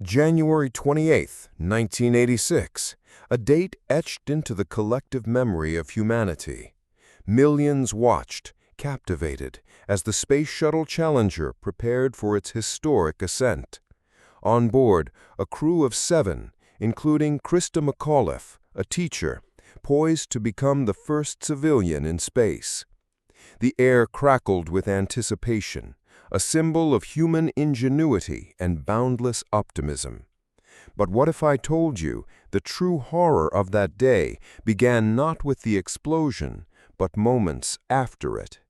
January 28, 1986, a date etched into the collective memory of humanity. Millions watched, captivated, as the Space Shuttle Challenger prepared for its historic ascent. On board, a crew of 7, including Krista McAuliffe, a teacher, poised to become the first civilian in space. The air crackled with anticipation, a symbol of human ingenuity and boundless optimism. But what if I told you the true horror of that day began not with the explosion, but moments after it?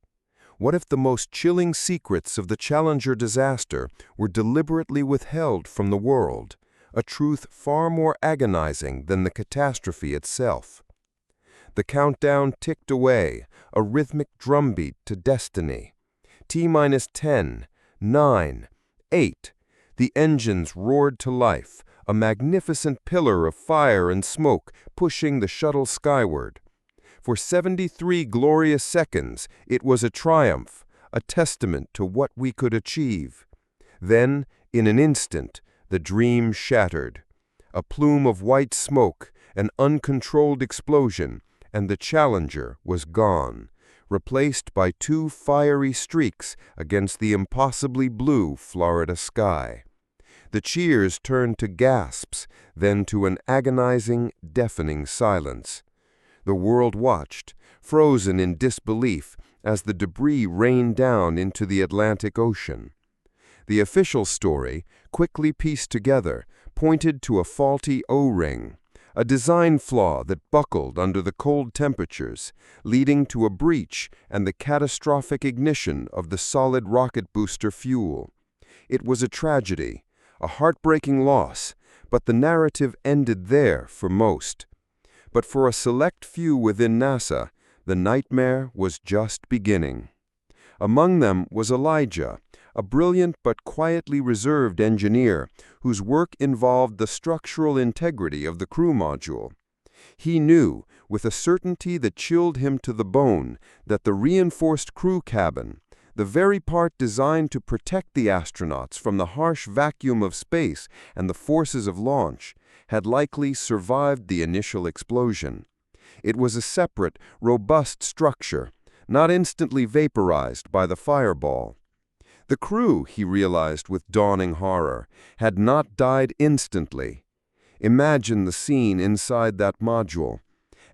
What if the most chilling secrets of the Challenger disaster were deliberately withheld from the world, a truth far more agonizing than the catastrophe itself? The countdown ticked away, a rhythmic drumbeat to destiny. T-10, 9, 8. The engines roared to life, a magnificent pillar of fire and smoke pushing the shuttle skyward. For 73 glorious seconds, it was a triumph, a testament to what we could achieve. Then, in an instant, the dream shattered. A plume of white smoke, an uncontrolled explosion, and the Challenger was gone, replaced by 2 fiery streaks against the impossibly blue Florida sky. The cheers turned to gasps, then to an agonizing, deafening silence. The world watched, frozen in disbelief, as the debris rained down into the Atlantic Ocean. The official story, quickly pieced together, pointed to a faulty O-ring, a design flaw that buckled under the cold temperatures, leading to a breach and the catastrophic ignition of the solid rocket booster fuel. It was a tragedy, a heartbreaking loss, but the narrative ended there for most. But for a select few within NASA, the nightmare was just beginning. Among them was Elijah, a brilliant but quietly reserved engineer whose work involved the structural integrity of the crew module. He knew, with a certainty that chilled him to the bone, that the reinforced crew cabin, the very part designed to protect the astronauts from the harsh vacuum of space and the forces of launch, had likely survived the initial explosion. It was a separate, robust structure, not instantly vaporized by the fireball. The crew, he realized with dawning horror, had not died instantly. Imagine the scene inside that module.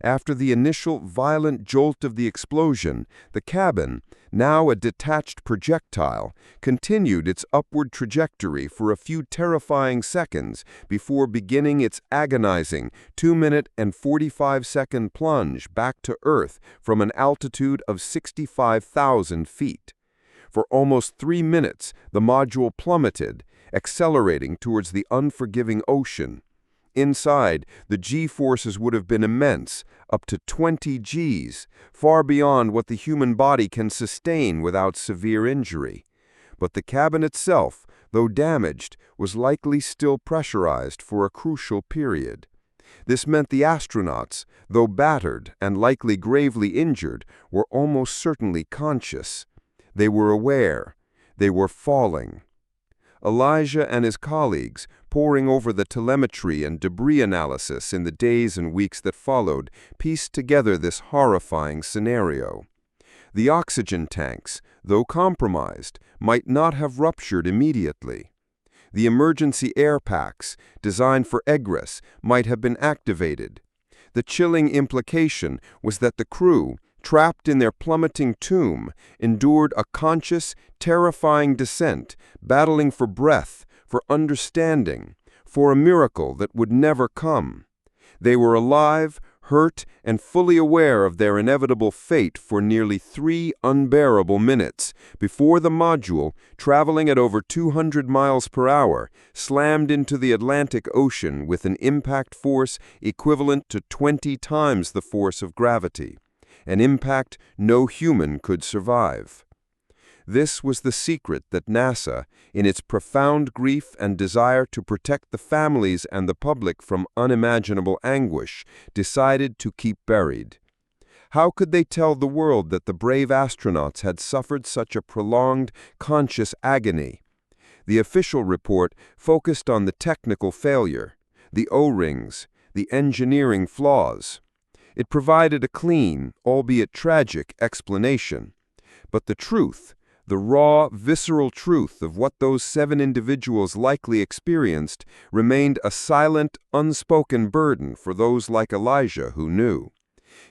After the initial violent jolt of the explosion, the cabin, now a detached projectile, continued its upward trajectory for a few terrifying seconds before beginning its agonizing 2-minute and 45-second plunge back to Earth from an altitude of 65,000 feet. For almost 3 minutes, the module plummeted, accelerating towards the unforgiving ocean. Inside, the G-forces would have been immense, up to 20 Gs, far beyond what the human body can sustain without severe injury. But the cabin itself, though damaged, was likely still pressurized for a crucial period. This meant the astronauts, though battered and likely gravely injured, were almost certainly conscious. They were aware. They were falling. Elijah and his colleagues, poring over the telemetry and debris analysis in the days and weeks that followed, pieced together this horrifying scenario. The oxygen tanks, though compromised, might not have ruptured immediately. The emergency air packs, designed for egress, might have been activated. The chilling implication was that the crew, trapped in their plummeting tomb, endured a conscious, terrifying descent, battling for breath, for understanding, for a miracle that would never come. They were alive, hurt, and fully aware of their inevitable fate for nearly 3 unbearable minutes before the module, traveling at over 200 miles per hour, slammed into the Atlantic Ocean with an impact force equivalent to 20 times the force of gravity. An impact no human could survive. This was the secret that NASA, in its profound grief and desire to protect the families and the public from unimaginable anguish, decided to keep buried. How could they tell the world that the brave astronauts had suffered such a prolonged, conscious agony? The official report focused on the technical failure, the O-rings, the engineering flaws. It provided a clean, albeit tragic, explanation. But the truth, the raw, visceral truth of what those 7 individuals likely experienced, remained a silent, unspoken burden for those like Elijah who knew.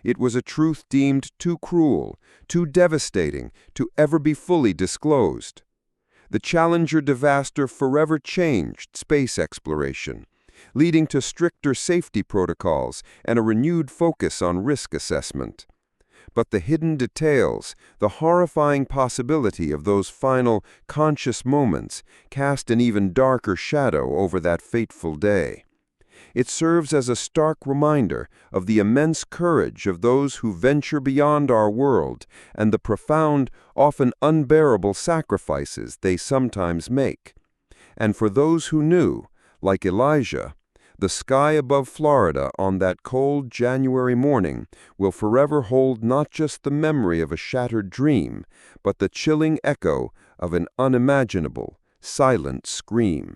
It was a truth deemed too cruel, too devastating, to ever be fully disclosed. The Challenger disaster forever changed space exploration, leading to stricter safety protocols and a renewed focus on risk assessment. But the hidden details, the horrifying possibility of those final, conscious moments, cast an even darker shadow over that fateful day. It serves as a stark reminder of the immense courage of those who venture beyond our world and the profound, often unbearable sacrifices they sometimes make. And for those who knew, like Elijah, the sky above Florida on that cold January morning will forever hold not just the memory of a shattered dream, but the chilling echo of an unimaginable, silent scream.